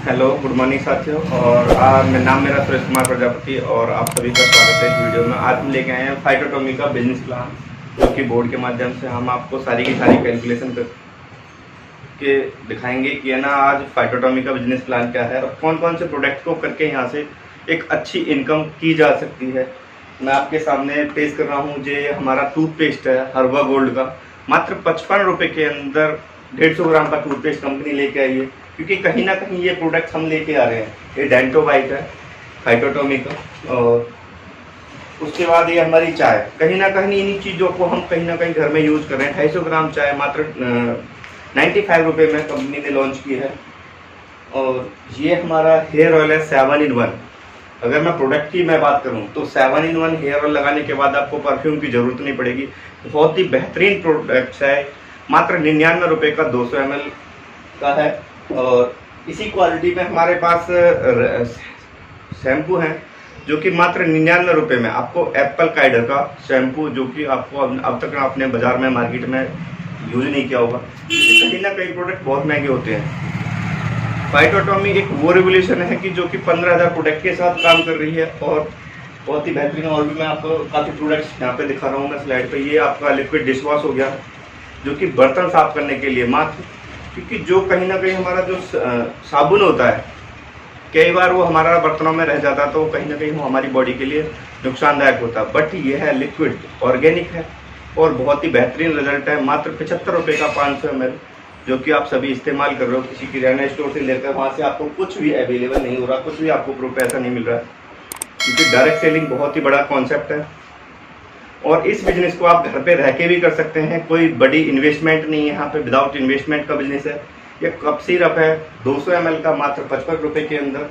Hello, good morning साथियों। और नाम मेरा सुरेश कुमार प्रजापति और आप सभी का स्वागत है इस वीडियो में। आज हम लेके आए हैं फाइटोटॉमी का बिजनेस प्लान, जो कि बोर्ड के माध्यम से हम आपको सारी की सारी कैलकुलेशन करके दिखाएंगे कि है ना आज फाइटोटॉमी का बिजनेस प्लान क्या है और कौन कौन से प्रोडक्ट को करके यहाँ से एक अच्छी इनकम की जा सकती है। मैं आपके सामने पेश कर रहा हूँ। ये हमारा टूथपेस्ट है हर्बा गोल्ड का, मात्र 55 रुपये के अंदर 150 ग्राम का टूथपेस्ट कंपनी लेके आई है, क्योंकि कहीं ना कहीं ये प्रोडक्ट हम लेके आ रहे हैं। ये डेंटो वाइट है फाइटोटॉमी का। और उसके बाद ये हमारी चाय, कहीं ना कहीं इन्हीं चीज़ों को हम कहीं ना कहीं घर में यूज़ कर रहे हैं। 250 ग्राम चाय मात्र 95 रुपये में कंपनी ने लॉन्च की है। और ये हमारा हेयर ऑयल है 7 in 1। अगर मैं प्रोडक्ट की बात करूं तो 7 in 1 हेयर ऑयल लगाने के बाद आपको परफ्यूम की ज़रूरत नहीं पड़ेगी। बहुत ही बेहतरीन प्रोडक्ट है, मात्र 99 रुपये का 200 ml का है। और इसी क्वालिटी में हमारे पास शैम्पू हैं जो कि मात्र 99 रुपये में आपको एप्पल काइडर का शैम्पू, जो कि आपको अब तक आपने बाज़ार में मार्केट में यूज नहीं किया होगा। कहीं ना कहीं प्रोडक्ट बहुत महंगे होते हैं। फाइटोटॉमी एक वो रेवोल्यूशन है कि जो कि 15,000 प्रोडक्ट के साथ काम कर रही है और बहुत ही बेहतरीन। और भी मैं आपको काफ़ी प्रोडक्ट्स यहाँ पे दिखा रहा हूँ मैं स्लाइड पे। ये आपका लिक्विड डिश वॉश हो गया, जो कि बर्तन साफ करने के लिए मात्र, क्योंकि जो कहीं ना कहीं हमारा जो साबुन होता है कई बार वो हमारा बर्तनों में रह जाता है, तो कहीं ना कहीं वो हमारी बॉडी के लिए नुकसानदायक होता है। बट ये है लिक्विड, ऑर्गेनिक है और बहुत ही बेहतरीन रिजल्ट है। मात्र 75 रुपये का 500 ml, जो कि आप सभी इस्तेमाल कर रहे हो। किसी किराना स्टोर से लेकर वहाँ से आपको कुछ भी अवेलेबल नहीं हो रहा, कुछ भी आपको प्रूफ पैसा नहीं मिल रहा है, क्योंकि डायरेक्ट सेलिंग बहुत ही बड़ा कॉन्सेप्ट है। और इस बिजनेस को आप घर पे रह के भी कर सकते हैं, कोई बड़ी इन्वेस्टमेंट नहीं है यहाँ पे, विदाउट इन्वेस्टमेंट का बिजनेस है। ये कप सिरप है 200 ml का, मात्र 55 रुपये के अंदर।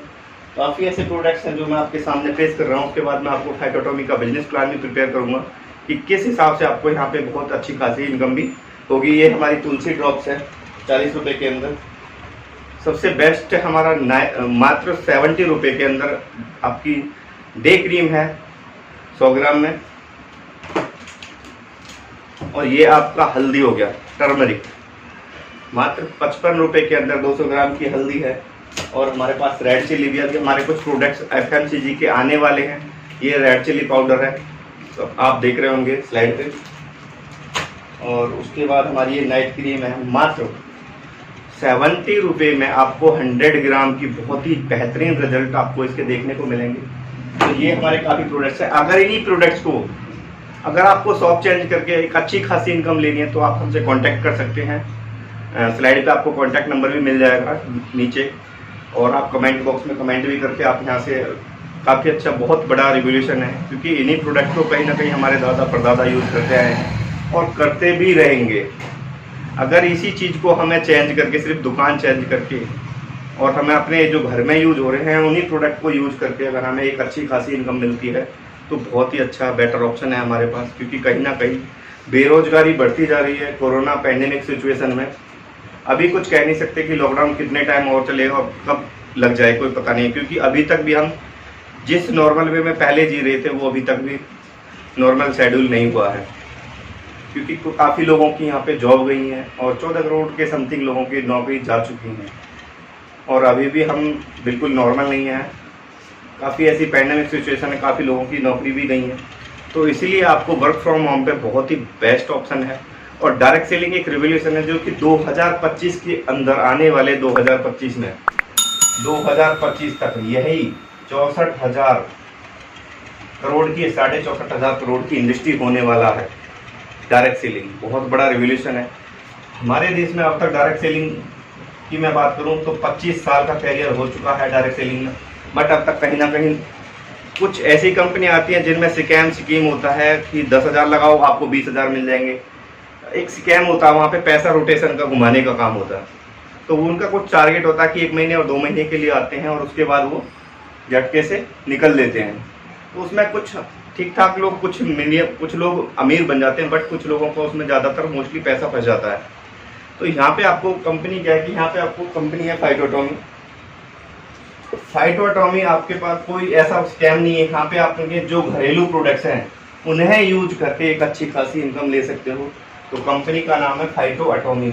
काफ़ी ऐसे प्रोडक्ट्स हैं जो मैं आपके सामने पेश कर रहा हूँ। उसके बाद मैं आपको फाइटोटॉमी का बिजनेस प्लान भी प्रिपेयर करूँगा कि किस हिसाब से आपको यहाँ पे बहुत अच्छी खासी इनकम भी होगी। ये हमारी तुलसी ड्रॉप्स है 40 रुपये के अंदर। सबसे बेस्ट हमारा मात्र 70 रुपये के अंदर आपकी डे क्रीम है 100 ग्राम में। और ये आपका हल्दी हो गया टर्मरिक, मात्र 55 रुपये के अंदर 200 ग्राम की हल्दी है। और हमारे पास रेड चिली भी है। हमारे कुछ प्रोडक्ट्स FMCG के आने वाले हैं। ये रेड चिली पाउडर है, तो आप देख रहे होंगे स्लाइड पे। और उसके बाद हमारी ये नाइट क्रीम है, मात्र 70 रुपये में आपको 100 ग्राम की बहुत ही बेहतरीन रिजल्ट आपको इसके देखने को मिलेंगे। तो ये हमारे काफ़ी प्रोडक्ट्स हैं। अगर इन्हीं प्रोडक्ट्स को अगर आपको शॉप चेंज करके एक अच्छी खासी इनकम लेनी है तो आप हमसे कांटेक्ट कर सकते हैं। स्लाइड पे आपको कांटेक्ट नंबर भी मिल जाएगा नीचे, और आप कमेंट बॉक्स में कमेंट भी करके आप यहाँ से काफ़ी अच्छा बहुत बड़ा रिवोल्यूशन है, क्योंकि इन्हीं प्रोडक्ट को कहीं ना कहीं हमारे दादा परदादा यूज़ करते आए हैं और करते भी रहेंगे। अगर इसी चीज़ को हमें चेंज करके, सिर्फ दुकान चेंज करके, और हमें अपने जो घर में यूज हो रहे हैं उन्हीं प्रोडक्ट को यूज करके अगर हमें एक अच्छी खासी इनकम मिलती है तो बहुत ही अच्छा बेटर ऑप्शन है हमारे पास। क्योंकि कहीं ना कहीं बेरोजगारी बढ़ती जा रही है कोरोना पैंडेमिक सिचुएशन में। अभी कुछ कह नहीं सकते कि लॉकडाउन कितने टाइम और चलेगा और कब लग जाए, कोई पता नहीं, क्योंकि अभी तक भी हम जिस नॉर्मल वे में पहले जी रहे थे वो अभी तक भी नॉर्मल शेड्यूल नहीं हुआ है। क्योंकि काफ़ी लोगों की यहाँ पे जॉब गई हैं और 14 करोड़ के समथिंग लोगों की नौकरी जा चुकी हैं, और अभी भी हम बिल्कुल नॉर्मल नहीं हैं। काफ़ी ऐसी पैंडेमिक सिचुएशन है, काफ़ी लोगों की नौकरी भी गई है। तो इसीलिए आपको वर्क फ्रॉम होम पे बहुत ही बेस्ट ऑप्शन है। और डायरेक्ट सेलिंग एक रिवोल्यूशन है जो कि 2025 के अंदर आने वाले 2025 में 2025 तक यही 64,000 करोड़ की 64,500 करोड़ की इंडस्ट्री होने वाला है। डायरेक्ट सेलिंग बहुत बड़ा रिवोल्यूशन है हमारे देश में। अब तक डायरेक्ट सेलिंग की मैं बात करूं तो 25 साल का कैरियर हो चुका है डायरेक्ट सेलिंग में। बट अब तक कहीं ना कहीं कुछ ऐसी कंपनी आती हैं जिनमें स्कीम होता है कि 10,000 लगाओ आपको 20,000 मिल जाएंगे। एक स्कैम होता है, वहाँ पे पैसा रोटेशन का घुमाने का काम होता है। तो उनका कुछ टारगेट होता है कि 1 महीने और 2 महीने के लिए आते हैं और उसके बाद वो झटके से निकल लेते हैं। तो उसमें कुछ ठीक ठाक लोग, कुछ लोग अमीर बन जाते हैं, बट कुछ लोगों को उसमें ज़्यादातर मोस्टली पैसा फंस जाता है। तो यहाँ पे आपको कंपनी क्या है कि यहाँ पे आपको कंपनी है फाइटोटॉमी। फाइटोटॉमी आपके पास कोई ऐसा स्कैम नहीं है। यहाँ पे आपके जो घरेलू प्रोडक्ट्स हैं उन्हें यूज करके एक अच्छी खासी इनकम ले सकते हो। तो कंपनी का नाम है फाइटोटॉमी।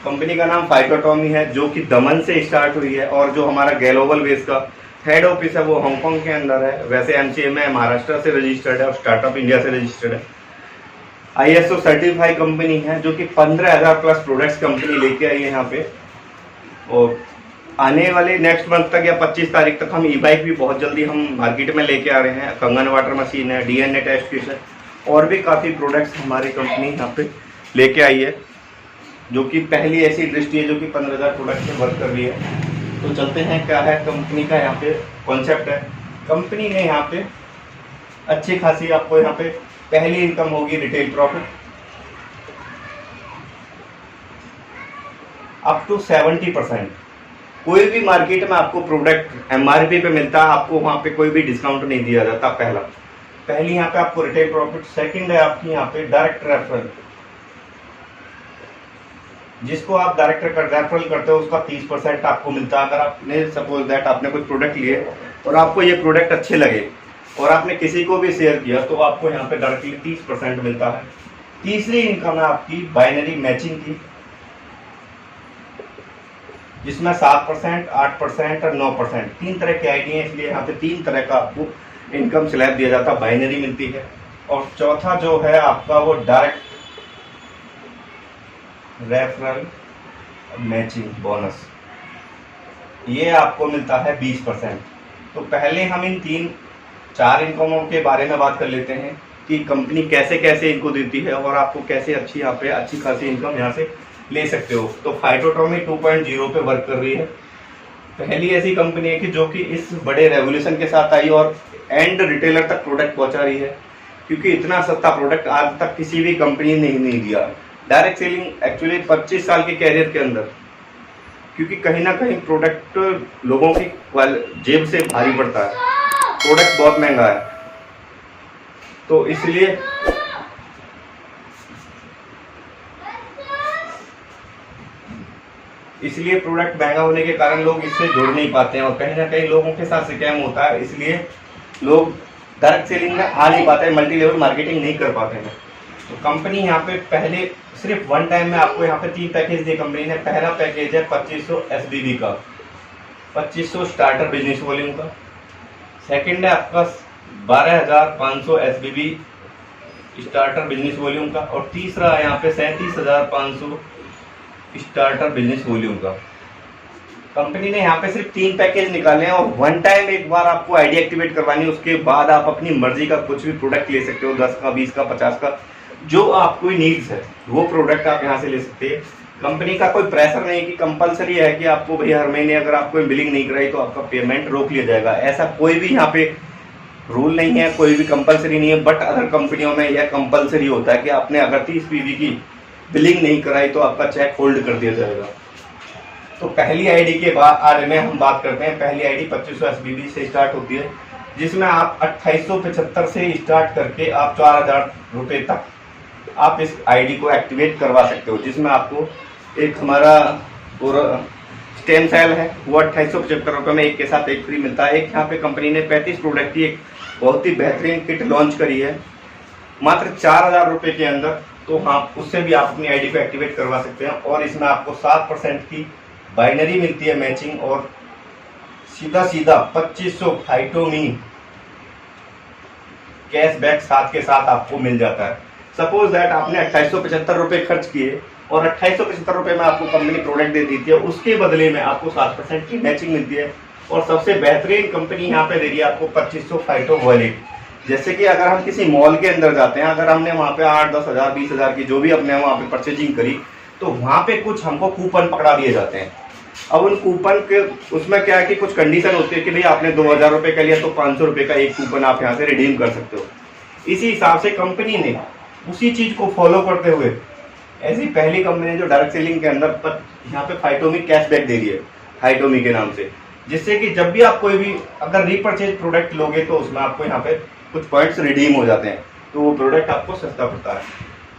कंपनी का नाम फाइटोटॉमी है, जो कि दमन से स्टार्ट हुई है, और जो हमारा ग्लोबल बेस का हेड ऑफिस है वो हांगकांग के अंदर है। वैसे एमसीएम है, महाराष्ट्र से रजिस्टर्ड है और स्टार्टअप इंडिया से रजिस्टर्ड है। ISO सर्टिफाइड कंपनी है, जो कि 15,000 प्लस प्रोडक्ट्स कंपनी लेके आई है यहाँ पे। और आने वाले नेक्स्ट मंथ तक या 25 तारीख तक हम ई-बाइक भी बहुत जल्दी हम मार्केट में लेके आ रहे हैं। कंगन वाटर मशीन है, DNA टेस्ट किट है, और भी काफ़ी प्रोडक्ट्स हमारी कंपनी यहाँ पे लेके आई है, जो कि पहली ऐसी इंडस्ट्री है जो कि 15,000 प्रोडक्ट में वर्क कर रही है। तो चलते हैं क्या है कंपनी का यहाँ पे कॉन्सेप्ट है। कंपनी ने यहाँ पे अच्छी खासी आपको यहाँ पे पहली इनकम होगी रिटेल प्रॉफिट अप टू 70%। कोई भी मार्केट में आपको प्रोडक्ट MRP पे मिलता है, आपको वहाँ पे कोई भी डिस्काउंट नहीं दिया जाता। पहली यहाँ पे आपको रिटेल प्रॉफिट। सेकंड है आपकी यहाँ पे डायरेक्ट रेफरल, जिसको आप डायरेक्ट रेफरल करते हो उसका 30% आपको मिलता है। अगर आपने सपोज दैट आपने कोई प्रोडक्ट लिए और आपको ये प्रोडक्ट अच्छे लगे और आपने किसी को भी शेयर किया तो आपको यहाँ पे डायरेक्टली 30% मिलता है। तीसरी इनकम है आपकी बाइनरी मैचिंग की, जिसमें 7%, 8% और 9%, 3 तरह के आईडी हैं, इसलिए यहाँ पे 3 तरह का आपको इनकम स्लैब दिया जाता है, बाइनरी मिलती है। और चौथा जो है आपका वो डायरेक्ट रेफरल मैचिंग बोनस, ये आपको मिलता है 20%। तो पहले हम इन 3-4 इनकमों के बारे में बात कर लेते हैं कि कंपनी कैसे कैसे इनको देती है और आपको कैसे अच्छी यहाँ पे अच्छी खासी इनकम यहाँ से ले सकते हो। तो फाइटोटॉमी 2.0 पे वर्क कर रही है। पहली ऐसी कंपनी है कि जो कि इस बड़े रेवोल्यूशन के साथ आई और एंड रिटेलर तक प्रोडक्ट पहुंचा रही है, क्योंकि इतना सस्ता प्रोडक्ट आज तक किसी भी कंपनी ने नहीं दिया। डायरेक्ट सेलिंग एक्चुअली 25 साल के कैरियर के अंदर, क्योंकि कहीं ना कहीं प्रोडक्ट लोगों की जेब से भारी पड़ता है, प्रोडक्ट बहुत महंगा है, तो इसलिए प्रोडक्ट महंगा होने के कारण लोग इससे जुड़ नहीं पाते हैं और कहीं ना कहीं लोगों के साथ स्कैम होता है, इसलिए लोग डायरेक्ट सेलिंग में आ नहीं पाते हैं, मल्टी लेवल मार्केटिंग नहीं कर पाते हैं। तो कंपनी यहाँ पे पहले सिर्फ वन टाइम में आपको यहाँ पे 3 पैकेज दिए कंपनी ने। पहला पैकेज है 2500 SBB का, 2500 स्टार्टर बिजनेस वॉल्यूम का। सेकंड है आपका 12,500 SBB स्टार्टर बिजनेस वॉल्यूम का, और तीसरा है यहाँ पे 37,500 स्टार्टर बिजनेस वॉल्यूम का। कंपनी ने यहाँ पे सिर्फ 3 पैकेज निकाले हैं और वन टाइम एक बार आपको आईडी एक्टिवेट करवानी है, उसके बाद आप अपनी मर्जी का कुछ भी प्रोडक्ट ले सकते हो, 10 का, 20 का, 50 का, जो आपको नीड्स है वो प्रोडक्ट आप यहाँ से ले सकते हैं। कंपनी का कोई प्रेशर नहीं कि कंपलसरी है कि आपको भाई हर महीने अगर आपको बिलिंग नहीं कराई तो आपका पेमेंट रोक लिया जाएगा, ऐसा कोई भी यहाँ पे रूल नहीं है, कोई भी कंपलसरी नहीं है। बट अदर कंपनियों में यह कंपलसरी होता है कि आपने अगर 30 PV की बिलिंग नहीं कराई तो आपका चेक होल्ड कर दिया जाएगा। तो पहली आईडी के बारे में हम बात करते हैं। पहली आईडी 2500 SBB से स्टार्ट होती है, जिसमें आप 2875 से स्टार्ट करके आप 4,000 रुपये तक आप इस आईडी को एक्टिवेट करवा सकते हो, जिसमें आपको एक हमारा पूरा स्टेम सेल है वो 2875 रुपये में एक के साथ एक फ्री मिलता है। एक यहाँ पे कंपनी ने 35 प्रोडक्ट की एक बहुत ही बेहतरीन किट लॉन्च करी है मात्र 4,000 रुपये के अंदर, तो हाँ उससे भी आप अपनी आईडी को एक्टिवेट करवा सकते हैं। और इसमें आपको 7% की बाइनरी मिलती है मैचिंग, और सीधा 2500 फाइटोमी कैशबैक साथ के साथ आपको मिल जाता है। सपोज दैट आपने 2875 रुपये खर्च किए और 2875 रुपये में आपको कंपनी प्रोडक्ट दे देती है, उसके बदले में आपको 7% की मैचिंग मिलती है। और सबसे बेहतरीन कंपनी यहाँ पे दे रही है आपको 2500 फाइटो वॉलेट। जैसे कि अगर हम किसी मॉल के अंदर जाते हैं, अगर हमने वहाँ पे 8-10 हज़ार 20 हज़ार की जो भी अपने वहाँ पे परचेजिंग करी, तो वहाँ पे कुछ हमको कूपन पकड़ा दिए जाते हैं। अब उन कूपन के उसमें क्या है कि कुछ कंडीशन होती है कि भाई आपने 2,000 रुपये का लिया तो 500 रुपये का एक कूपन आप यहाँ से रिडीम कर सकते हो। इसी हिसाब से कंपनी ने उसी चीज को फॉलो करते हुए ऐसी पहली कंपनी जो डायरेक्ट सेलिंग के अंदर यहाँ पे फाइटोमी कैशबैक दे रही है, फाइटोमी के नाम से, जिससे कि जब भी आप कोई भी अगर रीपरचेज प्रोडक्ट लोगे तो उसमें आपको यहाँ पे कुछ पॉइंट्स रिडीम हो जाते हैं, तो वो प्रोडक्ट आपको सस्ता पड़ता है।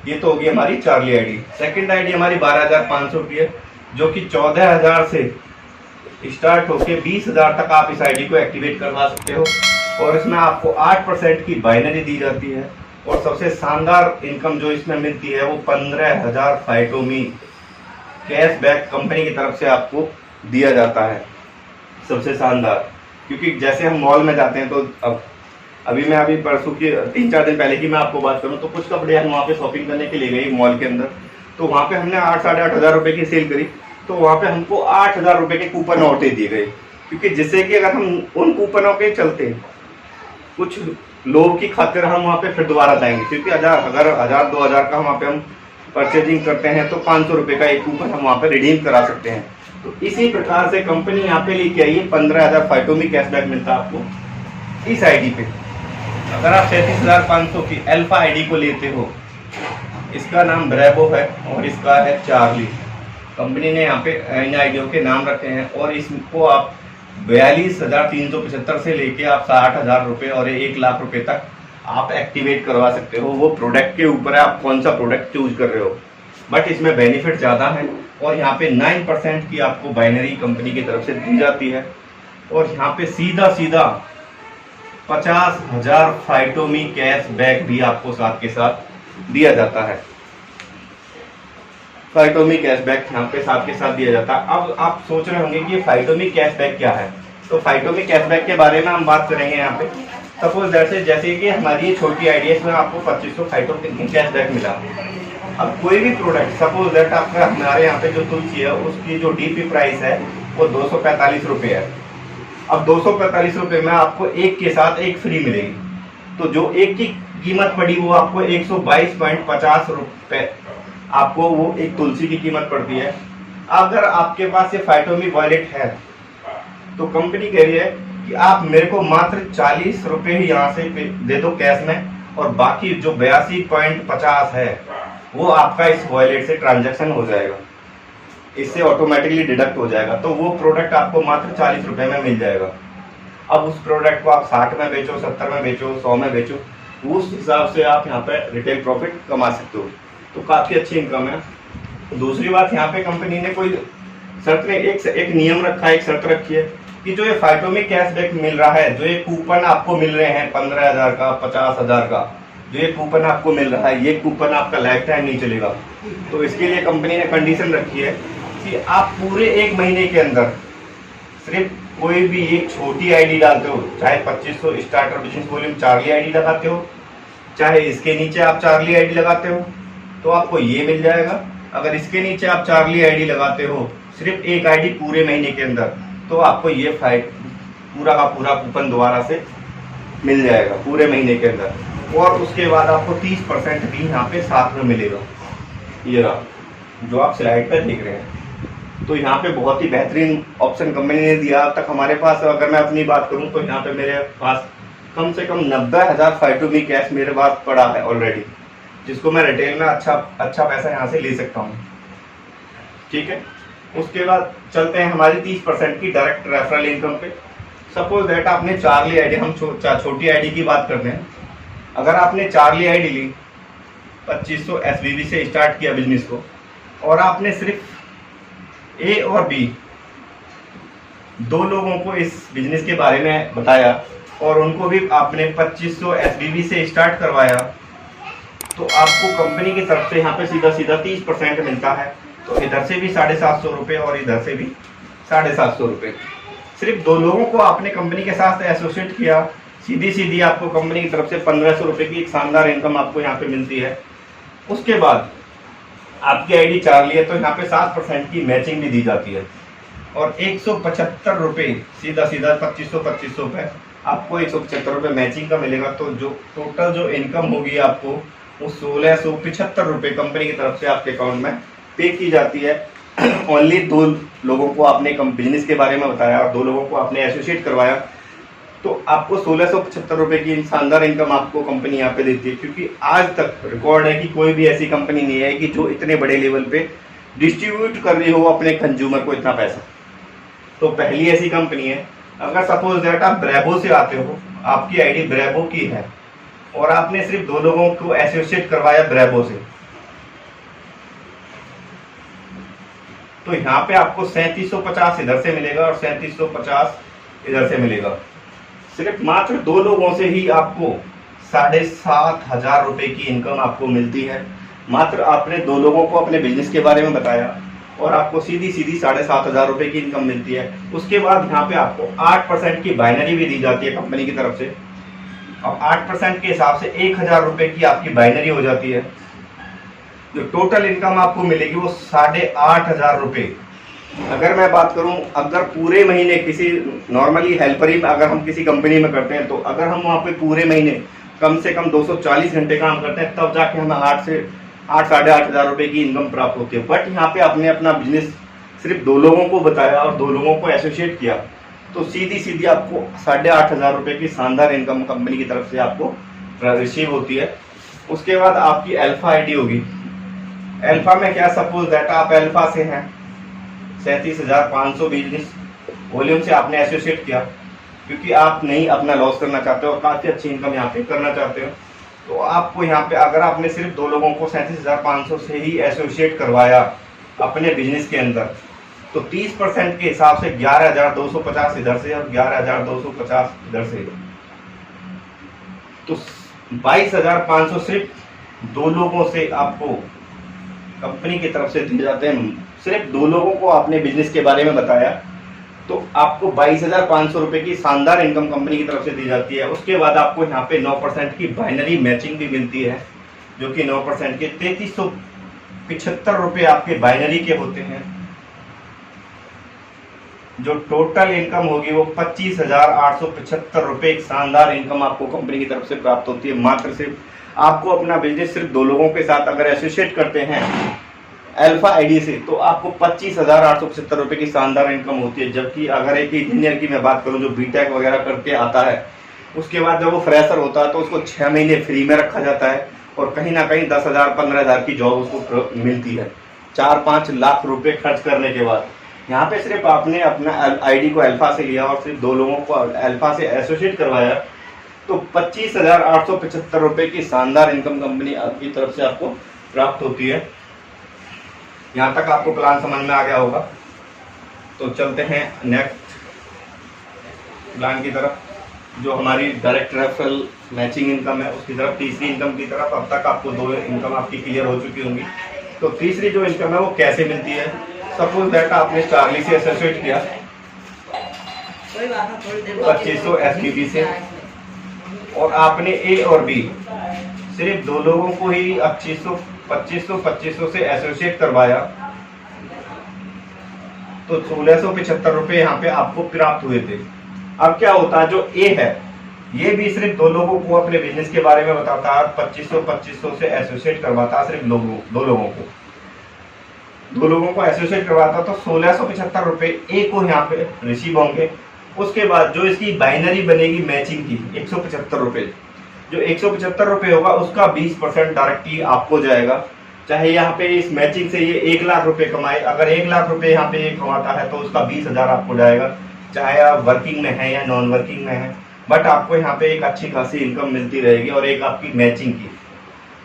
ये तो होगी हमारी चार्ली आईडी। सेकंड आईडी हमारी 12,500 की है, जो कि 14,000 से स्टार्ट होके 20,000 तक आप इस आईडी को एक्टिवेट करवा सकते हो, और इसमें आपको 8% की बाइनरी दी जाती है। और सबसे शानदार इनकम जो इसमें मिलती है वो 15,000 फाइटोमी कैशबैक कंपनी की तरफ से आपको दिया जाता है, सबसे शानदार। क्योंकि जैसे हम मॉल में जाते हैं तो अभी मैं परसों की 3-4 दिन पहले की मैं आपको बात करूं तो कुछ कपड़े हम वहाँ पे शॉपिंग करने के लिए गए मॉल के अंदर, तो वहाँ पे हमने 8-8.5 हज़ार रुपये की सेल करी, तो वहाँ पे हमको 8,000 रुपये के कूपन और दे दिए गए। क्योंकि जिससे कि अगर हम उन कूपनों के चलते कुछ लोभ की खातिर हम वहाँ पे फिर दोबारा जाएंगे, क्योंकि अगर 1,000-2,000 का वहाँ पे हम परचेजिंग करते हैं तो 500 रुपये का एक कूपन हम वहाँ पे रिडीम करा सकते हैं। तो इसी प्रकार से कंपनी यहाँ पे लेके आई है 15,000 फाइटोमी कैशबैक मिलता है आपको इस आईडी पे। अगर आप 37,500 की अल्फा आईडी को लेते हो, इसका नाम ब्रेबो है और इसका है चार्ली। कंपनी ने यहाँ पे इन आईडियों के नाम रखे हैं और इसको आप 42,375 से लेके आप 60,000 रुपये और 1 लाख रुपए तक आप एक्टिवेट करवा सकते हो। वो प्रोडक्ट के ऊपर है आप कौन सा प्रोडक्ट चूज कर रहे हो, बट इसमें बेनिफिट ज़्यादा है। और यहाँ पे 9% की आपको बाइनरी कंपनी की तरफ से दी जाती है और यहाँ पे सीधा 50,000 फाइटोमी कैश बैक भी आपको साथ के साथ दिया जाता है। फाइटोमी कैशबैक यहाँ पे साथ के साथ दिया जाता है। अब आप सोच रहे होंगे कि ये फाइटोमी कैशबैक क्या है, तो फाइटोमी कैशबैक के बारे में हम बात करेंगे यहाँ पे। सपोज जैसे कि हमारी ये छोटी आईडी है, इसमें आपको 2500 फाइटोमी कैशबैक मिला। अब कोई भी प्रोडक्ट सपोज दैट आपका हमारे यहाँ पे जो तुलसी है उसकी जो डीपी प्राइस है वो 245 रुपये है। अब 245 रुपये में आपको एक के साथ एक फ्री मिलेगी, तो जो एक की कीमत पड़ी वो आपको 122.50 रुपये आपको वो एक तुलसी की कीमत पड़ती है। अगर आपके पास ये फाइटोमी वॉलेट है तो कंपनी कह रही है कि आप मेरे को मात्र 40 रुपये ही यहाँ से दे दो कैश में, और बाकी जो 82.50 है वो आपका इस वॉलेट से ट्रांजैक्शन हो जाएगा, इससे ऑटोमेटिकली डिडक्ट हो जाएगा। तो वो प्रोडक्ट आपको मात्र 40 रुपये में मिल जाएगा। अब उस प्रोडक्ट को आप 60 में बेचो, 70 में बेचो, 100 में बेचो, उस हिसाब से आप यहाँ पे रिटेल प्रॉफिट कमा सकते हो। तो काफ़ी अच्छी इनकम है। दूसरी बात, यहाँ पे कंपनी ने कोई शर्त ने एक नियम रखा है, एक शर्त रखी है कि जो ये फाइटोमी कैशबैक मिल रहा है, जो ये कूपन आपको मिल रहे हैं 15,000 का, 50,000 का, जो ये कूपन आपको मिल रहा है, ये कूपन आपका लाइफ टाइम नहीं चलेगा। तो इसके लिए कंपनी ने कंडीशन रखी है कि आप पूरे 1 महीने के अंदर सिर्फ कोई भी एक छोटी आईडी डालते हो, चाहे 2500 starter business volume Charlie ID लगाते हो, चाहे इसके नीचे आप चार्ली आईडी लगाते हो, तो आपको ये मिल जाएगा। अगर इसके नीचे आप चार्ली आईडी लगाते हो सिर्फ एक आईडी पूरे महीने के अंदर, तो आपको ये पूरा का पूरा कूपन दोबारा से मिल जाएगा पूरे महीने के अंदर। और उसके बाद आपको 30% भी यहाँ पे साथ में मिलेगा। ये रहा जो आप स्लाइड पर देख रहे हैं। तो यहाँ पे बहुत ही बेहतरीन ऑप्शन कंपनी ने दिया। अब तक हमारे पास, अगर मैं अपनी बात करूँ तो यहाँ पे मेरे पास कम से कम 90,000 फाइटोमी कैश मेरे पास पड़ा है ऑलरेडी, जिसको मैं रिटेल में अच्छा पैसा यहाँ से ले सकता हूँ। ठीक है, उसके बाद चलते हैं हमारी 30% की डायरेक्ट रेफरल इनकम पे। सपोज दैट आपने चार्ली आईडी, हम छोटी आईडी की बात करते हैं, अगर आपने चार्ली आईडी ली, 2500 एसवीबी से स्टार्ट किया बिजनेस को, और आपने सिर्फ ए और बी 2 लोगों को इस बिजनेस के बारे में बताया और उनको भी आपने 2500 एसवीबी से स्टार्ट करवाया, तो आपको कंपनी की तरफ से यहाँ पे सीधा 30% मिलता है। तो इधर से भी 750 रुपये और इधर से भी 750 रुपये। सिर्फ 2 लोगों को आपने कंपनी के साथ एसोसिएट किया, सीधी आपको कंपनी की तरफ से 1500 रुपये की एक शानदार इनकम आपको यहाँ पे मिलती है। उसके बाद आपकी आईडी चार्ली है तो यहाँ पे 7% की मैचिंग भी दी जाती है और 175 रुपये सीधा 2500 पे आपको 175 रुपये मैचिंग का मिलेगा। तो जो टोटल जो इनकम होगी आपको वो 1675 रुपये कंपनी की तरफ से आपके अकाउंट में पे की जाती है। ओनली 2 लोगों को आपने बिजनेस के बारे में बताया और 2 लोगों को आपने एसोसिएट करवाया, तो आपको 1675 रुपये की शानदार इनकम आपको कंपनी यहाँ पे देती है। क्योंकि आज तक रिकॉर्ड है कि कोई भी ऐसी कंपनी नहीं है कि जो इतने बड़े लेवल पे डिस्ट्रीब्यूट कर रही हो अपने कंज्यूमर को इतना पैसा। तो पहली ऐसी कंपनी है। अगर सपोज दैट आप ब्रेबो से आते हो, आपकी आईडी ब्रेबो की है और आपने सिर्फ 2 लोगों को एसोसिएट करवाया ब्रेबो से, तो यहाँ पे आपको 3750 इधर से मिलेगा और 3750 इधर से मिलेगा। सिर्फ मात्र 2 लोगों से ही आपको 7,500 रुपये की इनकम आपको मिलती है। मात्र आपने 2 लोगों को अपने बिजनेस के बारे में बताया और आपको सीधी सीधी 7,500 रुपये की इनकम मिलती है। उसके बाद यहाँ पे आपको 8% की बाइनरी भी दी जाती है कंपनी की तरफ से। अब 8% के हिसाब से 1,000 रुपये की आपकी बाइनरी हो जाती है। जो टोटल इनकम आपको मिलेगी वो 8,500 रुपये। अगर मैं बात करूं, अगर पूरे महीने किसी नॉर्मली हेल्परी में अगर हम किसी कंपनी में करते हैं, तो अगर हम वहाँ पे पूरे महीने कम से कम 240 घंटे काम करते हैं, तब जाके हमें 8 से 8,500 रुपये की इनकम प्राप्त होती है। बट यहाँ पे आपने अपना बिजनेस सिर्फ 2 लोगों को बताया और 2 लोगों को एसोसिएट किया, तो सीधी सीधी आपको 8,500 रुपये की शानदार इनकम कंपनी की तरफ से आपको रिसीव होती है। उसके बाद आपकी अल्फा आईडी होगी। अल्फा में क्या, सपोज दैट आप अल्फा से हैं, 37,500 बिजनेस वॉल्यूम से आपने एसोसिएट किया, क्योंकि आप नहीं अपना लॉस करना चाहते हो और काफ़ी अच्छी इनकम यहाँ पे करना चाहते हो, तो आपको यहाँ पे अगर आपने सिर्फ 2 लोगों को 37,500 से ही एसोसिएट करवाया अपने बिजनेस के अंदर, तो 30% के हिसाब से 11,250 इधर से और 11,250 इधर से, तो 22,500 सिर्फ 2 लोगों से आपको कंपनी की तरफ से दिए जाते हैं। सिर्फ 2 लोगों को आपने बिजनेस के बारे में बताया, तो आपको 22,500 रुपये की शानदार इनकम कंपनी की तरफ से दी जाती है। उसके बाद आपको यहाँ पे 9% की बाइनरी मैचिंग भी मिलती है, जो कि 9% के 3,375 रुपये आपके बाइनरी के होते हैं। जो टोटल इनकम होगी वो 25,875 रुपये एक शानदार इनकम आपको कंपनी की तरफ से प्राप्त होती है। मात्र सिर्फ आपको अपना बिजनेस सिर्फ 2 लोगों के साथ अगर एसोसिएट करते हैं अल्फा आईडी से, तो आपको 25,875 रुपये की शानदार इनकम होती है। जबकि अगर एक इंजीनियर की मैं बात करूं जो बीटेक वगैरह करके आता है, उसके बाद जब वो फ्रेशर होता है तो उसको 6 महीने फ्री में रखा जाता है और कहीं ना कहीं 10,000 15,000 की जॉब उसको मिलती है 4-5 लाख रुपए खर्च करने के बाद। यहाँ पे सिर्फ आपने अपना आईडी को अल्फा से लिया और सिर्फ 2 लोगों को अल्फा से एसोसिएट करवाया, तो 25,875 रुपये की शानदार इनकम कंपनी की तरफ से आपको प्राप्त होती है। यहाँ तक आपको प्लान समझ में आ गया होगा। तो चलते हैं नेक्स्ट प्लान की तरफ, जो हमारी डायरेक्ट रेफरल मैचिंग इनकम है उसकी तरफ, तीसरी इनकम की तरफ। अब तक आपको 2 इनकम आपकी क्लियर हो चुकी होंगी। तो तीसरी जो इनकम है वो कैसे मिलती है। सपोज दैट आपने चार्ली से एसोसिएट किया 2500 एसपीबी से, और आपने ए और बी सिर्फ 2 लोगों को ही 2500 से एसोसिएट करवाया, तो 1675 रुपये यहाँ पे आपको प्राप्त हुए थे। अब क्या होता है, जो ए है ये भी सिर्फ 2 लोगों को अपने बिजनेस के बारे में बताता है, 2500 से एसोसिएट करवाता है सिर्फ 2 लोगों को एसोसिएट करवाता, तो 1675 रुपये ए को यहाँ पे रिसीव होंगे। उसके बाद जो इसकी बाइनरी बनेगी मैचिंग की 175 रुपये, जो 175 रुपये होगा उसका 20% डायरेक्टली आपको जाएगा। चाहे यहाँ पे इस मैचिंग से ये 1 लाख रुपए कमाए, अगर 1 लाख रुपए यहाँ पे कमाता है तो उसका 20,000 आपको जाएगा, चाहे आप वर्किंग में है या नॉन वर्किंग में है। बट आपको यहाँ पे एक अच्छी खासी इनकम मिलती रहेगी। और एक आपकी मैचिंग की,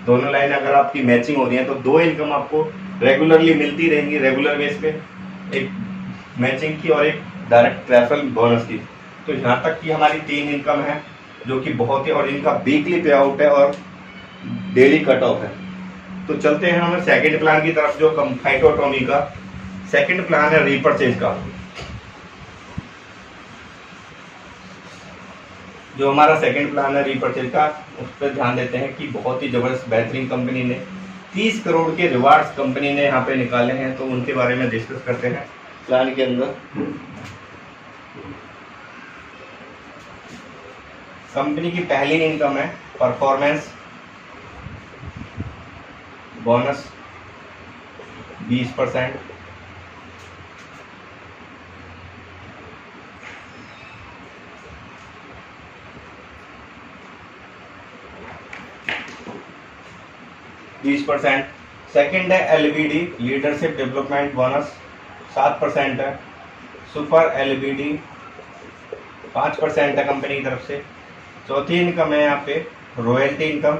दोनों लाइन अगर आपकी मैचिंग हो रही है तो 2 इनकम आपको रेगुलरली मिलती रहेंगी, रेगुलर बेस पे, एक मैचिंग की और एक डायरेक्ट रेफरल बोनस की। तो यहाँ तक की हमारी 3 इनकम है, जो कि बहुत ही, और इनका वीकली पे आउट है और डेली कट ऑफ है। तो चलते हैं हम सेकंड प्लान की तरफ, जो फाइटोटॉमी का सेकंड प्लान है रीपरचेज का। जो हमारा सेकंड प्लान है रीपरचेज का, उस पर ध्यान देते हैं कि बहुत ही जबरदस्त बेहतरीन कंपनी ने 30 करोड़ के रिवार्ड्स कंपनी ने यहाँ पे निकाले हैं, तो उनके बारे में डिस्कस करते हैं प्लान के अंदर। कंपनी की पहली इनकम है परफॉर्मेंस बोनस 20%, सेकेंड है एलबीडी लीडरशिप डेवलपमेंट बोनस 7% है, सुपर एलबीडी 5% है कंपनी की तरफ से। चौथी इनकम है यहाँ पे रॉयल्टी इनकम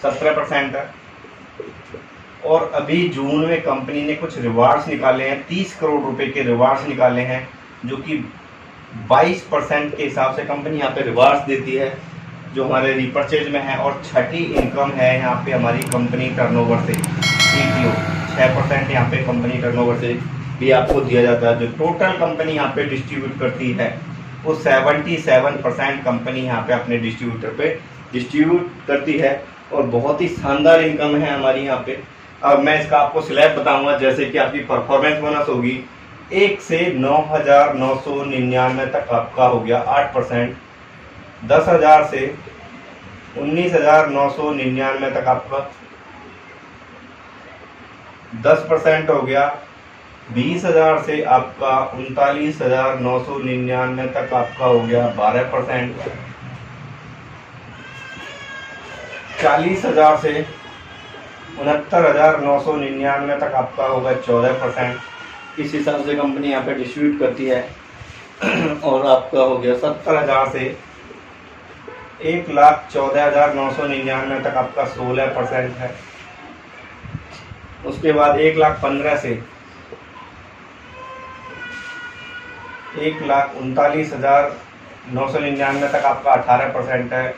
17% है। और अभी जून में कंपनी ने कुछ रिवार्ड्स निकाले हैं, 30 करोड़ रुपए के रिवार्ड्स निकाले हैं, जो कि 22% के हिसाब से कंपनी यहाँ पे रिवार्ड्स देती है। जो हमारे रिपर्चेज में है। और छठी इनकम है यहाँ पे हमारी कंपनी टर्नओवर से, CTO 6% यहाँ पे कंपनी टर्नओवर से भी आपको दिया जाता है। जो टोटल कंपनी यहाँ पे डिस्ट्रीब्यूट करती है वो 77% कंपनी यहाँ पे अपने डिस्ट्रीब्यूटर पे डिस्ट्रीब्यूट करती है। और बहुत ही शानदार इनकम है हमारी यहाँ पे। अब मैं इसका आपको स्लैब बताऊंगा, जैसे कि आपकी परफॉर्मेंस बोनस होगी 1 से 9,999 तक आपका हो गया 8%, 10,000 से 19,999 तक आपका 10% हो गया, 20,000 से आपका 39,999 तक आपका हो गया 12%, 40,000 से 69,999 तक आपका होगा 14%। इस हिसाब से कंपनी यहाँ पे डिस्ट्रीब्यूट करती है। और आपका हो गया 70,000 से 1,14,999 तक आपका 16% है। उसके बाद 1,15,000 से 1,39,999 तक आपका 18% है।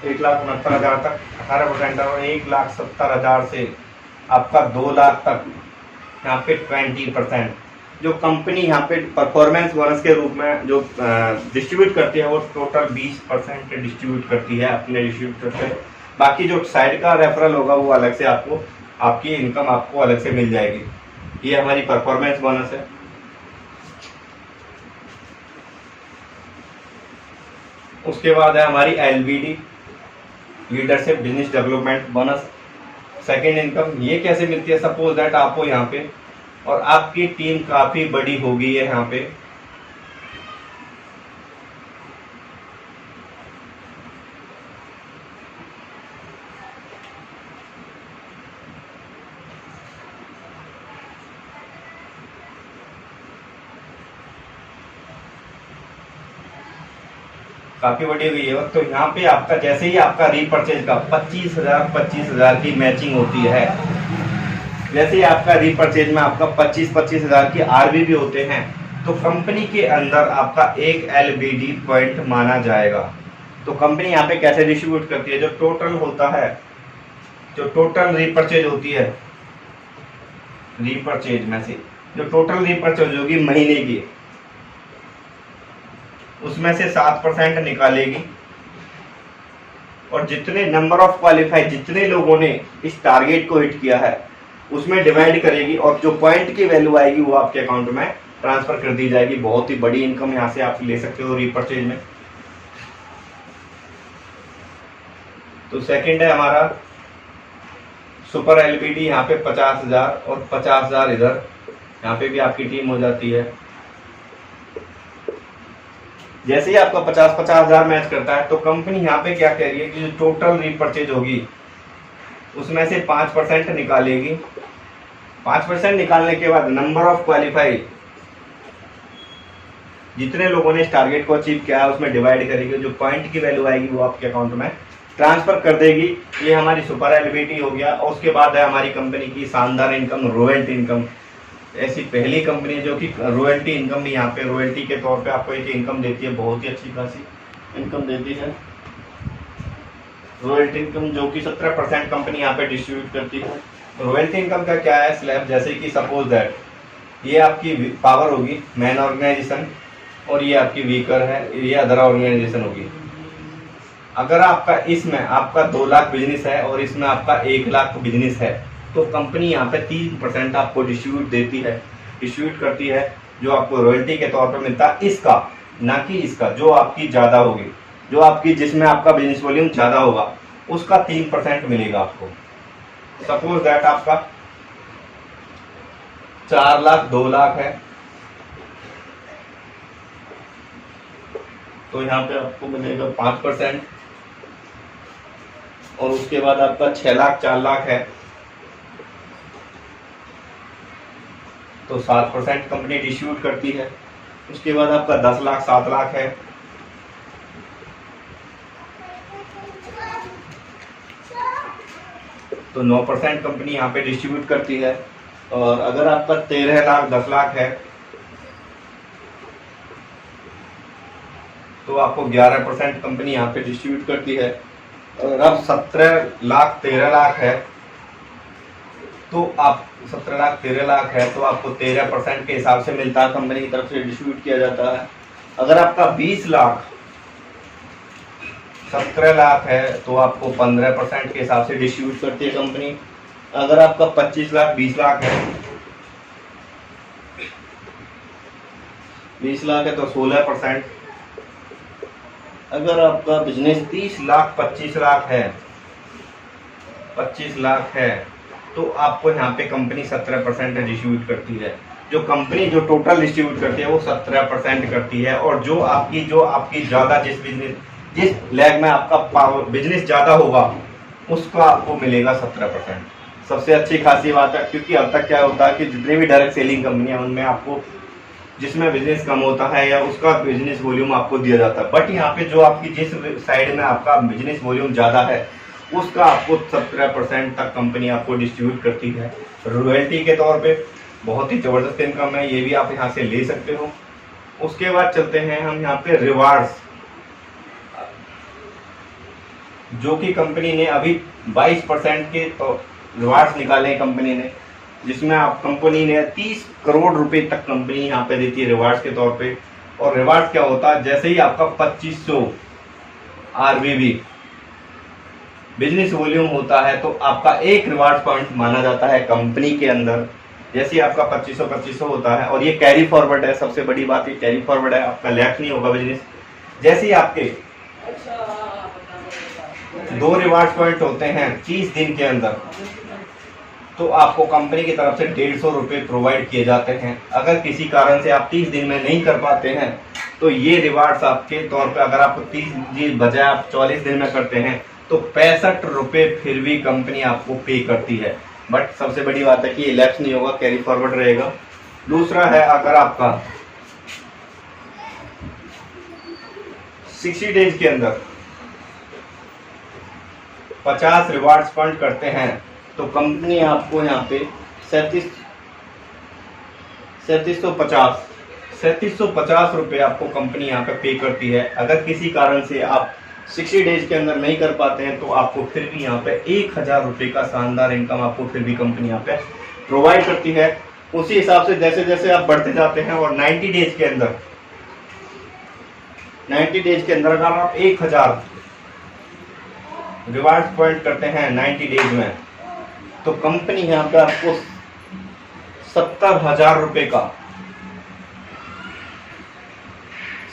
1,69,000 तक 18% है। और 1,70,000 से आपका 2 लाख तक यहाँ पे 20%। जो कंपनी यहाँ पे परफॉर्मेंस बोनस के रूप में जो डिस्ट्रीब्यूट करती है वो टोटल 20% डिस्ट्रीब्यूट करती है अपने डिस्ट्रीब्यूटर से। बाकी जो साइड का रेफरल होगा वो अलग से आपको, आपकी इनकम आपको अलग से मिल जाएगी। ये हमारी परफॉर्मेंस बोनस है। उसके बाद है हमारी LBD, leadership business development bonus, second income. ये कैसे मिलती है? सपोज दैट आपको यहाँ पे, और आपकी टीम काफी बड़ी होगी है यहाँ पे, काफी बड़ी हुई है। तो यहाँ पे आपका जैसे ही आपका रीपर्चेज का 25,000 की मैचिंग होती है, जैसे ही आपका रीपर्चेज में आपका 25,000 की RBB होते हैं, तो कंपनी के अंदर आपका एक LBD पॉइंट माना जाएगा। तो कंपनी यहाँ पे कैसे डिस्ट्रीब्यूट करती है? जो टोटल होता है, जो टोटल रीपर्चेज होती है, रीपर्चेज में से जो टोटल रीपर्चेज होगी महीने की, उसमें से 7% निकालेगी। और जितने नंबर ऑफ क्वालिफाई, जितने लोगों ने इस टारगेट को हिट किया है उसमें डिवाइड करेगी, और जो पॉइंट की वैल्यू आएगी वो आपके अकाउंट में ट्रांसफर कर दी जाएगी। बहुत ही बड़ी इनकम यहाँ से आप ले सकते हो रीपर्चेज में। तो सेकंड है हमारा सुपर LBD, यहाँ पे 50,000 और 50,000 इधर, यहाँ पे भी आपकी टीम हो जाती है। जैसे ही आपका 50,000 मैच करता है, तो कंपनी यहाँ पे क्या कह रही है कि जो टोटल रीपर्चेज होगी उसमें से 5% निकालेगी। 5% निकालने के बाद नंबर ऑफ क्वालिफाई, जितने लोगों ने इस टारगेट को अचीव किया है उसमें डिवाइड करेगी। जो पॉइंट की वैल्यू आएगी वो आपके अकाउंट में ट्रांसफर कर देगी। ये हमारी सुपर LBD हो गया। और उसके बाद है हमारी कंपनी की शानदार इनकम, रॉयल्टी इनकम। ऐसी पहली कंपनी जो कि रॉयल्टी इनकम भी यहाँ पे रॉयल्टी के तौर पे आपको एक इनकम देती है, बहुत ही अच्छी खासी इनकम देती है रॉयल्टी इनकम, जो कि 17% कंपनी यहाँ पे डिस्ट्रीब्यूट करती है। रॉयल्टी इनकम का क्या है स्लैब? जैसे कि सपोज दैट ये आपकी पावर होगी मैन ऑर्गेनाइजेशन, और ये आपकी वीकर है, ये अदर ऑर्गेनाइजेशन होगी। अगर आपका इसमें आपका 2 लाख बिजनेस है और इसमें आपका 1 लाख बिजनेस है, तो कंपनी यहाँ पे 3% आपको डिस्ट्रीब्यूट करती है, जो आपको रॉयल्टी के तौर पर मिलता है। इसका, ना कि इसका, जो आपकी ज़्यादा होगी, जो आपकी जिसमें आपका बिजनेस वॉल्यूम ज़्यादा होगा उसका 3% मिलेगा आपको। सपोज दैट आपका 4 लाख 2 लाख है, तो यहाँ पे आपको मिलेगा 5%। और उसके बाद आपका 6 लाख 4 लाख है, तो 7% कंपनी डिस्ट्रीब्यूट करती है। उसके बाद आपका 10 लाख 7 लाख है, तो 9% कंपनी यहाँ पे डिस्ट्रीब्यूट करती है। और अगर आपका 13 लाख 10 लाख है, तो आपको 11% कंपनी यहाँ पे डिस्ट्रीब्यूट करती है। अगर आप 17 लाख 13 लाख है तो आप 17 लाख 13 लाख है तो आपको 13% के हिसाब से मिलता है, कंपनी की तरफ से डिस्ट्रीब्यूट किया जाता है। अगर आपका 20 लाख 17 लाख है तो आपको 15% के हिसाब से डिस्ट्रीब्यूट करती है कंपनी। अगर आपका 25 लाख 20 लाख है 20 लाख है तो 16%। अगर आपका बिजनेस 30 लाख 25 लाख है 25 लाख है तो आपको यहाँ पे कंपनी 17% डिस्ट्रीब्यूट करती है। जो कंपनी जो टोटल डिस्ट्रीब्यूट करती है वो 17% करती है। और जो आपकी ज़्यादा जिस लेग में आपका बिजनेस ज़्यादा होगा उसका आपको मिलेगा 17%। सबसे अच्छी खासी बात है, क्योंकि अब तक क्या होता है कि जितने भी डायरेक्ट सेलिंग कंपनियां उनमें आपको जिसमें बिजनेस कम होता है या उसका बिजनेस वॉल्यूम आपको दिया जाता है, बट यहाँ पे जो आपकी जिस साइड में आपका बिजनेस वॉल्यूम ज़्यादा है उसका आपको 17% तक कंपनी आपको डिस्ट्रीब्यूट करती है रॉयल्टी के तौर पे। बहुत ही ज़बरदस्त इनकम है, ये भी आप यहाँ से ले सकते हो। उसके बाद चलते हैं हम यहाँ पे रिवार्ड्स, जो कि कंपनी ने अभी 22% के रिवार्ड्स निकाले हैं कंपनी ने, जिसमें आप कंपनी ने 30 करोड़ रुपए तक कंपनी यहाँ पे देती है रिवार्ड्स के तौर पे। और रिवार्ड्स क्या होता है, जैसे ही आपका 2500 आरबीबी बिजनेस वॉल्यूम होता है तो आपका एक रिवार्ड पॉइंट माना जाता है कंपनी के अंदर। जैसे ही आपका 2500 होता है, और ये कैरी फॉरवर्ड है, सबसे बड़ी बात ये कैरी फॉरवर्ड है, आपका लैप्स नहीं होगा बिजनेस। जैसे ही आपके 2 रिवार्ड पॉइंट होते हैं 30 दिन के अंदर तो आपको कंपनी की तरफ से 150 रुपये प्रोवाइड किए जाते हैं। अगर किसी कारण से आप 30 दिन में नहीं कर पाते हैं तो ये रिवार्ड्स आपके तौर पे, अगर आपको 30 दिन बजाय आप 44 दिन में करते हैं तो 65 रुपये फिर भी कंपनी आपको पे करती है। बट सबसे बड़ी बात है कि ये लैप्स नहीं होगा, कैरी फॉरवर्ड रहेगा। दूसरा है, अगर आपका 60 डेज के अंदर 50 रिवार्ड्स पॉइंट करते हैं तो कंपनी आपको यहाँ पे 3750 रुपये आपको कंपनी यहाँ पे पे करती है। अगर किसी कारण से आप 60 डेज के अंदर नहीं कर पाते हैं तो आपको फिर भी यहाँ पे 1000 रुपये का शानदार इनकम आपको फिर भी कंपनी यहाँ पे प्रोवाइड करती है। उसी हिसाब से जैसे जैसे आप बढ़ते जाते हैं और 90 डेज के अंदर अगर आप 1000 रिवार्ड पॉइंट करते हैं 90 डेज में तो कंपनी यहाँ पे आपको 70,000 रुपये का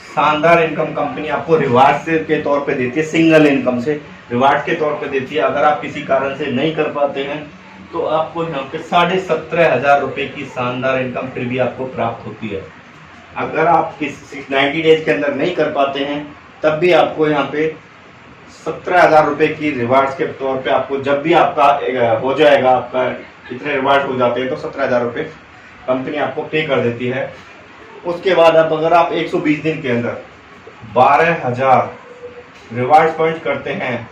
शानदार इनकम कंपनी आपको रिवार्ड के तौर पे देती है। सिंगल इनकम से रिवार्ड के तौर पे देती है। अगर आप किसी कारण से नहीं कर पाते हैं तो आपको यहाँ पे 17,500 रुपये की शानदार इनकम फिर भी आपको प्राप्त होती है। अगर आप 90 डेज के अंदर नहीं कर पाते हैं तब भी आपको यहाँ पे 17,000 रुपये की रिवार्ड्स के तौर पे आपको, जब भी आपका हो जाएगा, आपका इतने रिवार्ड हो जाते हैं तो 17,000 रुपये कंपनी आपको पे कर देती है। उसके बाद अगर आप 120 दिन के अंदर 12,000 रिवार्ड पॉइंट करते हैं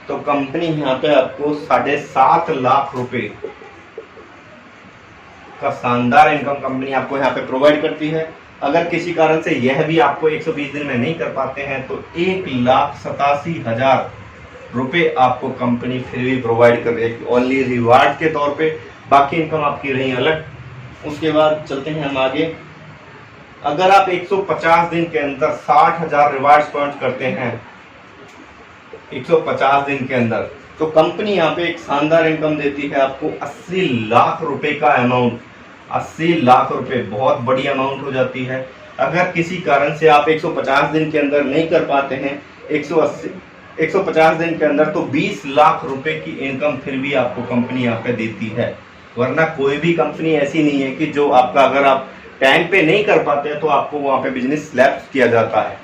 तो कंपनी यहाँ पे आपको 7.5 लाख रुपए का शानदार इनकम कंपनी आपको यहाँ पे प्रोवाइड करती है। अगर किसी कारण से यह भी आपको 120 दिन में नहीं कर पाते हैं तो 1,87,000 रुपये आपको कंपनी फिर भी प्रोवाइड कर रही है ओनली रिवार्ड के तौर पे। बाकी इनकम आपकी रही अलग। उसके बाद चलते हैं हम आगे। अगर आप 150 दिन के अंदर 60,000 रिवार्ड पॉइंट करते हैं 150 दिन के अंदर तो कंपनी यहाँ पे एक शानदार इनकम देती है आपको 80 लाख रुपए का अमाउंट। 80 लाख रुपए बहुत बड़ी अमाउंट हो जाती है। अगर किसी कारण से आप 150 दिन के अंदर नहीं कर पाते हैं 150 दिन के अंदर तो 20 लाख रुपए की इनकम फिर भी आपको कंपनी यहाँ पे देती है। वरना कोई भी कंपनी ऐसी नहीं है कि जो आपका, अगर आप टाइम पे नहीं कर पाते हैं तो आपको वहाँ पे बिजनेस लैप्स किया जाता है।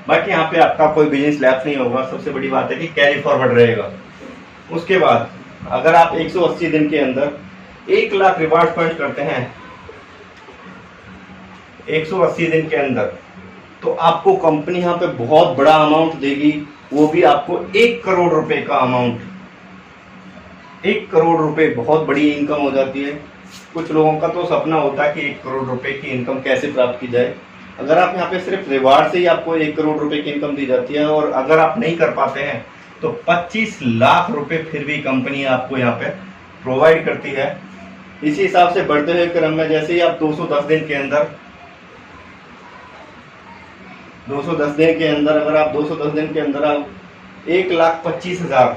बट यहाँ पे आपका कोई बिजनेस लैप्स नहीं होगा। सबसे बड़ी बात है कि कैरी फॉरवर्ड रहेगा। उसके बाद अगर आप 180 दिन के अंदर 1 लाख रिवार्ड पॉइंट करते हैं 180 दिन के अंदर तो आपको कंपनी यहाँ पे बहुत बड़ा अमाउंट देगी, वो भी आपको 1 करोड़ रुपए का अमाउंट। 1 करोड़ रुपए बहुत बड़ी इनकम हो जाती है। कुछ लोगों का तो सपना होता है कि 1 करोड़ रुपए की इनकम कैसे प्राप्त की जाए, अगर आप यहाँ पे सिर्फ रिवार्ड से ही आपको 1 करोड़ रुपए की इनकम दी जाती है, और अगर आप नहीं कर पाते हैं तो 25 लाख रुपए फिर भी कंपनी आपको यहाँ पे प्रोवाइड करती है। इसी हिसाब से बढ़ते हुए क्रम में जैसे ही आप 210 दिन के अंदर 210 दिन के अंदर अगर आप 210 दिन के अंदर आप 1,25,000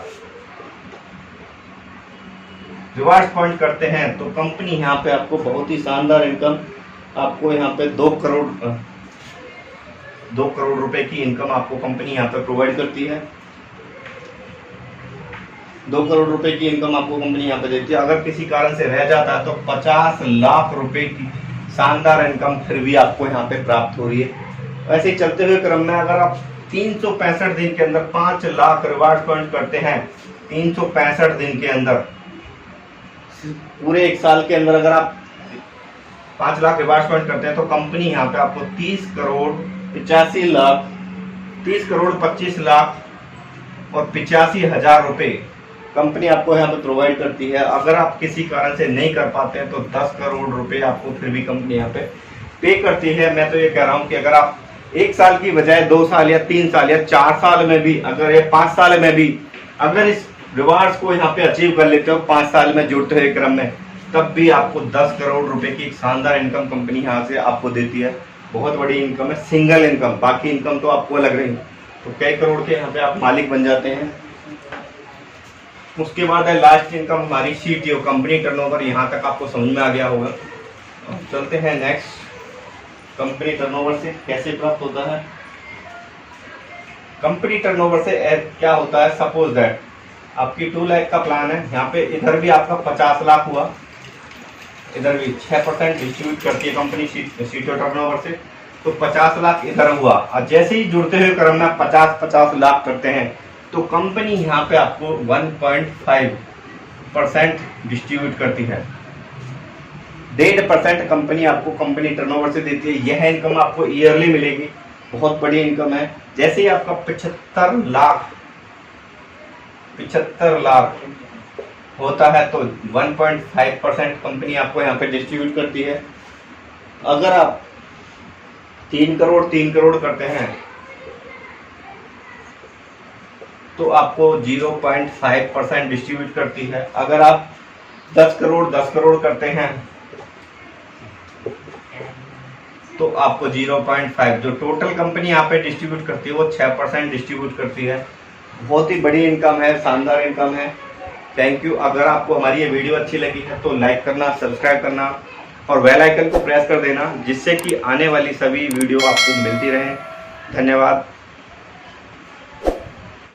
रिवार्ड पॉइंट करते हैं तो कंपनी यहाँ पे आपको बहुत ही शानदार इनकम, आपको यहाँ पे 2 करोड़ रुपए की इनकम आपको कंपनी यहाँ पे प्रोवाइड करती है। 2 करोड़ रुपए की इनकम आपको कंपनी यहाँ पे देती है। अगर किसी कारण से रह जाता है तो 50 लाख रुपए की शानदार इनकम फिर भी आपको यहाँ पे प्राप्त हो रही है। ऐसे ही चलते हुए क्रम में अगर आप 365 दिन के अंदर 5 लाख रिवार्ड पॉइंट करते हैं, 365 दिन के अंदर, पूरे 1 साल के अंदर अगर आप 5 लाख रिवार्ड पॉइंट करते हैं तो कंपनी यहाँ पे आपको 30 करोड़ 25 लाख और 85,000 रुपए कंपनी आपको यहाँ पे प्रोवाइड करती है। अगर आप किसी कारण से नहीं कर पाते हैं तो 10 करोड़ रुपए आपको फिर भी कंपनी यहाँ पे पे करती है। मैं तो ये कह रहा हूँ कि अगर आप 1 साल की बजाय 2 साल या 3 साल या 4 साल में भी, अगर ये 5 साल में भी अगर इस रिवार्ड्स को यहाँ पे अचीव कर लेते हो 5 साल में जुड़ते हुए क्रम में, तब भी आपको 10 करोड़ रुपए की एक शानदार इनकम कंपनी यहाँ से आपको देती है। बहुत बड़ी इनकम है, सिंगल इनकम, बाकी इनकम तो आपको अलग रही, तो कई करोड़ के यहाँ पे आप मालिक बन जाते हैं। उसके बाद है लास्ट इनकम हमारी CTO, कंपनी टर्नओवर। यहाँ तक आपको समझ में आ गया होगा। अब चलते हैं नेक्स्ट, कंपनी टर्नओवर से कैसे प्राप्त होता है। कंपनी टर्नओवर से क्या होता है, सपोज दैट आपकी 2 लाख का प्लान है, यहाँ पे इधर भी आपका 50 लाख हुआ, इधर भी 6% डिस्ट्रीब्यूट करती है कंपनी CTO टर्नओवर से, तो 50 लाख इधर हुआ। और जैसे ही जुड़ते हुए क्रम में 50 लाख करते हैं तो कंपनी यहाँ पे आपको 1.5% डिस्ट्रीब्यूट करती है। 1.5% कंपनी आपको कंपनी टर्नओवर से देती है। यह इनकम आपको ईयरली मिलेगी, बहुत बड़ी इनकम है। जैसे ही आपका 75 लाख होता है तो 1.5% कंपनी आपको यहाँ पे डिस्ट्रीब्यूट करती है। अगर आप 3 करोड़ करते हैं तो आपको 0.5% डिस्ट्रीब्यूट करती है। अगर आप 10 करोड़ करते हैं तो आपको 0.5, जो टोटल कंपनी यहाँ पे डिस्ट्रीब्यूट करती है वो 6% डिस्ट्रीब्यूट करती है। बहुत ही बड़ी इनकम है, शानदार इनकम है। Thank you. अगर आपको हमारी ये वीडियो अच्छी लगी है तो लाइक करना, सब्सक्राइब करना और बेल आइकन को प्रेस कर देना, जिससे कि आने वाली सभी वीडियो आपको मिलती रहें। धन्यवाद।